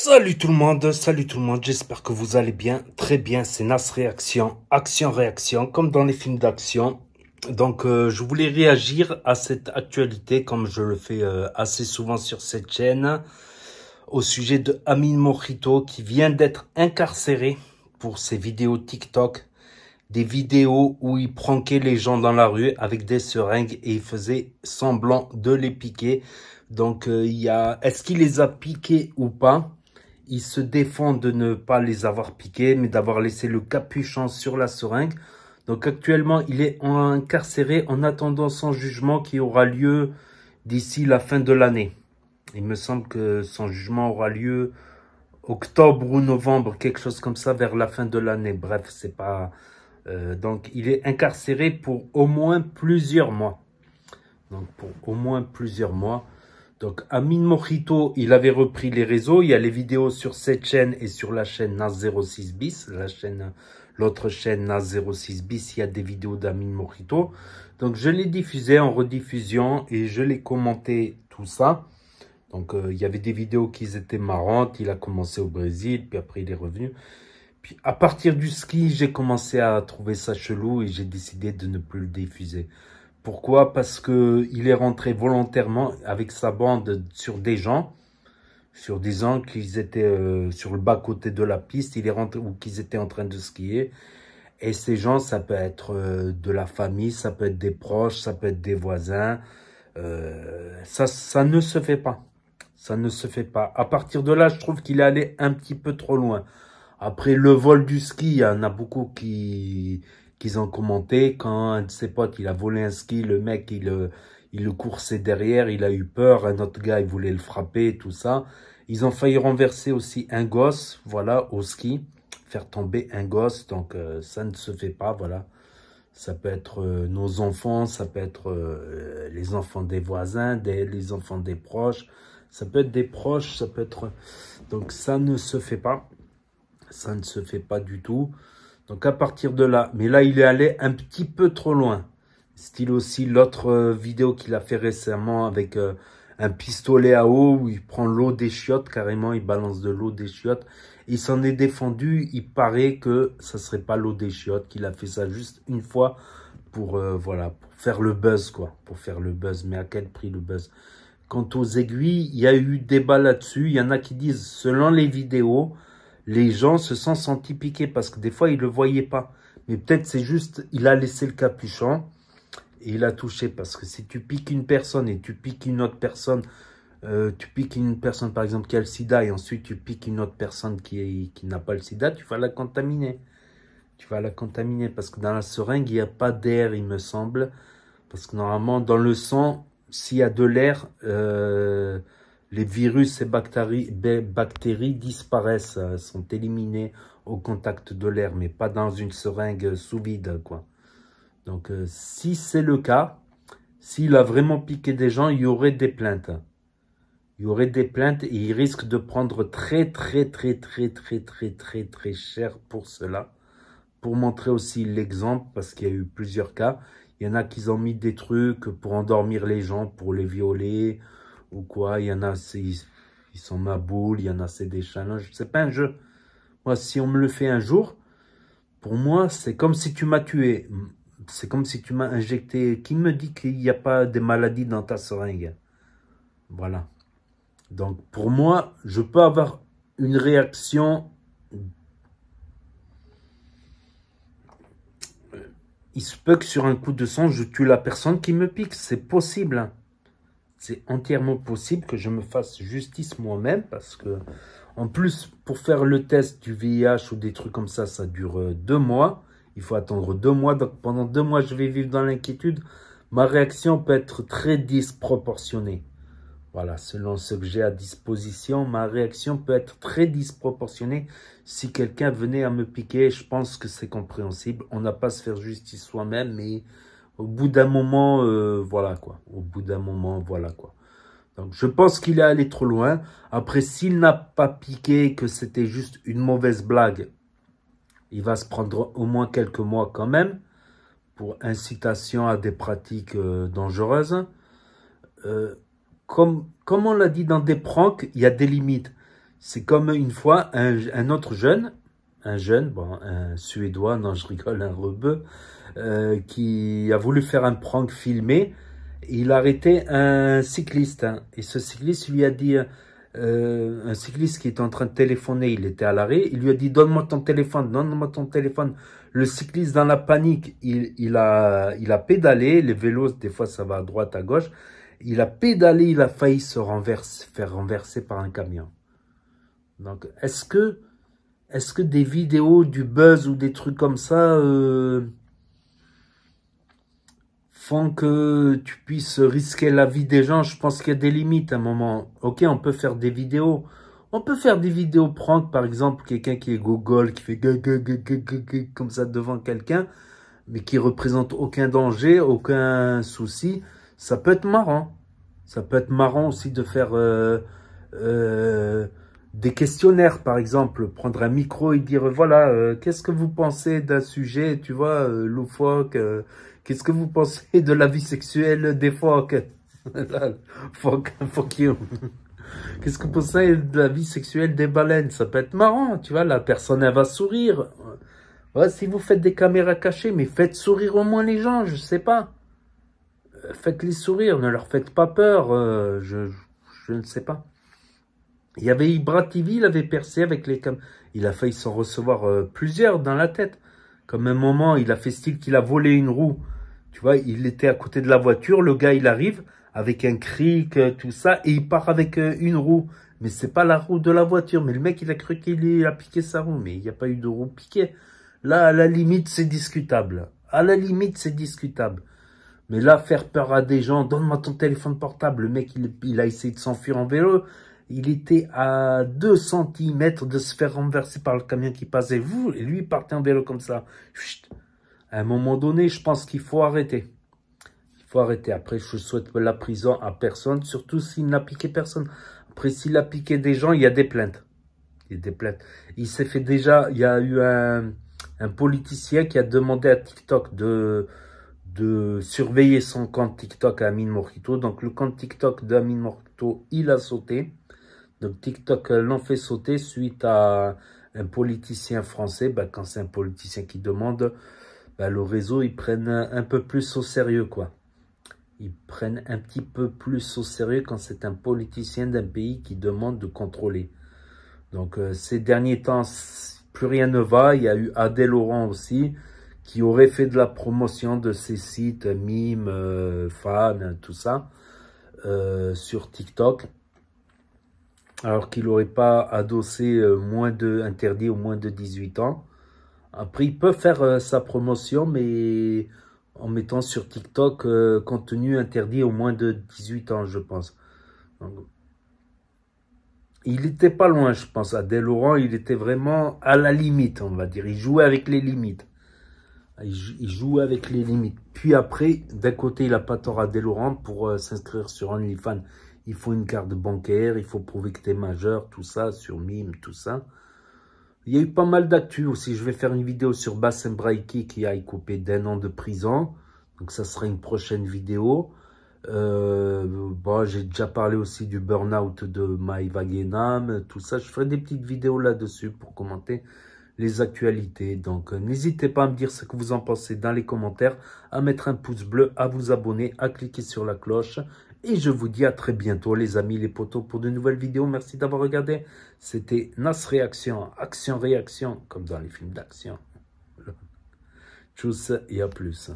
salut tout le monde, j'espère que vous allez bien, très bien, c'est Nas Réaction, Action-Réaction, comme dans les films d'action. Donc je voulais réagir à cette actualité, comme je le fais assez souvent sur cette chaîne, au sujet de Amine Mojito, qui vient d'être incarcéré pour ses vidéos TikTok, des vidéos où il pranquait les gens dans la rue avec des seringues et il faisait semblant de les piquer. Donc est-ce qu'il les a piqués ou pas? Il se défend de ne pas les avoir piqués, mais d'avoir laissé le capuchon sur la seringue. Donc actuellement, il est incarcéré en attendant son jugement qui aura lieu d'ici la fin de l'année. Il me semble que son jugement aura lieu octobre ou novembre, quelque chose comme ça, vers la fin de l'année. Bref, c'est pas... donc, il est incarcéré pour au moins plusieurs mois. Donc, pour au moins plusieurs mois. Donc, Amine Mojito, il avait repris les réseaux. Il y a les vidéos sur cette chaîne et sur la chaîne Nas06 bis. L'autre chaîne Nas06 bis, il y a des vidéos d'Amine Mojito. Donc, je les diffusais en rediffusion et je les commentais, tout ça. Donc, il y avait des vidéos qui étaient marrantes. Il a commencé au Brésil, puis après, il est revenu. Puis, à partir du ski, j'ai commencé à trouver ça chelou et j'ai décidé de ne plus le diffuser. Pourquoi? Parce que il est rentré volontairement avec sa bande sur des gens qui étaient sur le bas-côté de la piste. Il est rentré ou qu'ils étaient en train de skier. Et ces gens, ça peut être de la famille, ça peut être des proches, ça peut être des voisins. Ça ne se fait pas. Ça ne se fait pas. À partir de là, je trouve qu'il est allé un petit peu trop loin. Après le vol du ski, il y en a beaucoup qui ont commenté. Quand un de ses potes, il a volé un ski, le mec, il le coursait derrière, il a eu peur. Un autre gars, il voulait le frapper, tout ça. Ils ont failli renverser aussi un gosse, voilà, au ski. Faire tomber un gosse, donc ça ne se fait pas, voilà. Ça peut être nos enfants, ça peut être les enfants des voisins, les enfants des proches. Ça peut être des proches, ça peut être... Donc ça ne se fait pas. Ça ne se fait pas du tout. Donc à partir de là, mais là il est allé un petit peu trop loin. Style aussi l'autre vidéo qu'il a fait récemment avec un pistolet à eau où il prend l'eau des chiottes, carrément il balance de l'eau des chiottes. Il s'en est défendu, il paraît que ça serait pas l'eau des chiottes, qu'il a fait ça juste une fois pour, voilà, pour faire le buzz quoi, pour faire le buzz. Mais à quel prix le buzz? Quant aux aiguilles, il y a eu débat là-dessus. Il y en a qui disent, selon les vidéos, les gens se sont sentis piqués parce que des fois, ils ne le voyaient pas. Mais peut-être c'est juste, il a laissé le capuchon et il a touché. Parce que si tu piques une personne et tu piques une autre personne, tu piques une personne par exemple qui a le sida et ensuite tu piques une autre personne qui n'a pas le sida, tu vas la contaminer. Tu vas la contaminer parce que dans la seringue, il n'y a pas d'air, il me semble. Parce que normalement, dans le sang, s'il y a de l'air, les virus et bactéries disparaissent, sont éliminés au contact de l'air, mais pas dans une seringue sous vide, quoi. Donc, si c'est le cas, s'il a vraiment piqué des gens, il y aurait des plaintes. Il y aurait des plaintes et il risque de prendre très cher pour cela. Pour montrer aussi l'exemple, parce qu'il y a eu plusieurs cas. Il y en a qui ont mis des trucs pour endormir les gens, pour les violer ou quoi. Il y en a, ils sont ma boule, il y en a, c'est des challenges. C'est pas un jeu. Moi, si on me le fait un jour, pour moi, c'est comme si tu m'as tué. C'est comme si tu m'as injecté. Qui me dit qu'il n'y a pas des maladies dans ta seringue? Voilà. Donc, pour moi, je peux avoir une réaction. Il se peut que sur un coup de sang, je tue la personne qui me pique. C'est possible. C'est entièrement possible que je me fasse justice moi-même parce que, en plus, pour faire le test du VIH ou des trucs comme ça dure 2 mois. Il faut attendre 2 mois. Donc, pendant 2 mois, je vais vivre dans l'inquiétude. Ma réaction peut être très disproportionnée. Voilà, selon ce que j'ai à disposition, ma réaction peut être très disproportionnée. Si quelqu'un venait à me piquer, je pense que c'est compréhensible. On n'a pas à se faire justice soi-même, mais au bout d'un moment, voilà quoi. Au bout d'un moment, voilà quoi. Donc, je pense qu'il est allé trop loin. Après, s'il n'a pas piqué, que c'était juste une mauvaise blague, il va se prendre au moins quelques mois quand même pour incitation à des pratiques dangereuses. Comme on l'a dit dans des pranks, il y a des limites. C'est comme une fois un autre jeune, bon, un Suédois, non je rigole, un rebeu, qui a voulu faire un prank filmé. Il a arrêté un cycliste, hein, et ce cycliste lui a dit, un cycliste qui était en train de téléphoner, il était à l'arrêt, il lui a dit donne-moi ton téléphone, donne-moi ton téléphone. Le cycliste dans la panique, il a pédalé, les vélos des fois ça va à droite, à gauche, il a pédalé, il a failli faire renverser par un camion. Donc est-ce que des vidéos, du buzz ou des trucs comme ça font que tu puisses risquer la vie des gens? Je pense qu'il y a des limites à un moment. Ok, on peut faire des vidéos. On peut faire des vidéos prank, par exemple, quelqu'un qui est gogol, qui fait comme ça devant quelqu'un, mais qui représente aucun danger, aucun souci. Ça peut être marrant. Ça peut être marrant aussi de faire des questionnaires, par exemple. Prendre un micro et dire, voilà, qu'est-ce que vous pensez d'un sujet, tu vois, loufoque, qu'est-ce que vous pensez de la vie sexuelle des phoques? Fuck you. Qu'est-ce que vous pensez de la vie sexuelle des baleines? Ça peut être marrant, tu vois, la personne, elle va sourire. Ouais, si vous faites des caméras cachées, mais faites sourire au moins les gens, je sais pas. Faites-les sourire, ne leur faites pas peur, je ne sais pas. Il y avait Ibra TV, il avait percé avec les caméras. Il a failli s'en recevoir plusieurs dans la tête. Comme un moment, il a fait style qu'il a volé une roue. Tu vois, il était à côté de la voiture, le gars, il arrive avec un cric, tout ça, et il part avec une roue. Mais c'est pas la roue de la voiture. Mais le mec, il a cru qu'il a piqué sa roue. Mais il n'y a pas eu de roue piquée. Là, à la limite, c'est discutable. À la limite, c'est discutable. Mais là, faire peur à des gens, donne-moi ton téléphone portable. Le mec, il a essayé de s'enfuir en vélo. Il était à 2 centimètres de se faire renverser par le camion qui passait. Vous, et lui, il partait en vélo comme ça. Chut. À un moment donné, je pense qu'il faut arrêter. Il faut arrêter. Après, je souhaite la prison à personne, surtout s'il n'a piqué personne. Après, s'il a piqué des gens, il y a des plaintes. Il y a des plaintes. Il s'est fait déjà, il y a eu un politicien qui a demandé à TikTok de surveiller son compte TikTok à Amine Morito. Donc, le compte TikTok d'Amine Morito, il a sauté. Donc, TikTok l'ont fait sauter suite à un politicien français. Ben, quand c'est un politicien qui demande, ben, le réseau, ils prennent un peu plus au sérieux, quoi. Ils prennent un petit peu plus au sérieux quand c'est un politicien d'un pays qui demande de contrôler. Donc, ces derniers temps, plus rien ne va. Il y a eu Adèle Laurent aussi, qui aurait fait de la promotion de ces sites, Mime, Fan, tout ça, sur TikTok. Alors qu'il n'aurait pas adossé interdit aux moins de 18 ans. Après, il peut faire sa promotion, mais en mettant sur TikTok contenu interdit aux moins de 18 ans, je pense. Donc, il n'était pas loin, je pense. Adèle Laurent, il était vraiment à la limite, on va dire. Il jouait avec les limites. Il joue avec les limites. Puis après, d'un côté, il n'a pas tort Adèle Laurent pour s'inscrire sur OnlyFans. Il faut une carte bancaire, il faut prouver que tu es majeur, tout ça, sur Mime, tout ça. Il y a eu pas mal d'actu aussi. Je vais faire une vidéo sur Bassem Braiki qui a écopé d'1 an de prison. Donc ça sera une prochaine vidéo. Bon, j'ai déjà parlé aussi du burn-out de Maïva Guénam, tout ça. Je ferai des petites vidéos là-dessus pour commenter les actualités. Donc, n'hésitez pas à me dire ce que vous en pensez dans les commentaires, à mettre un pouce bleu, à vous abonner, à cliquer sur la cloche. Et je vous dis à très bientôt, les amis, les potos, pour de nouvelles vidéos. Merci d'avoir regardé. C'était Nas Réaction, action-réaction, comme dans les films d'action. Tchuss et à plus.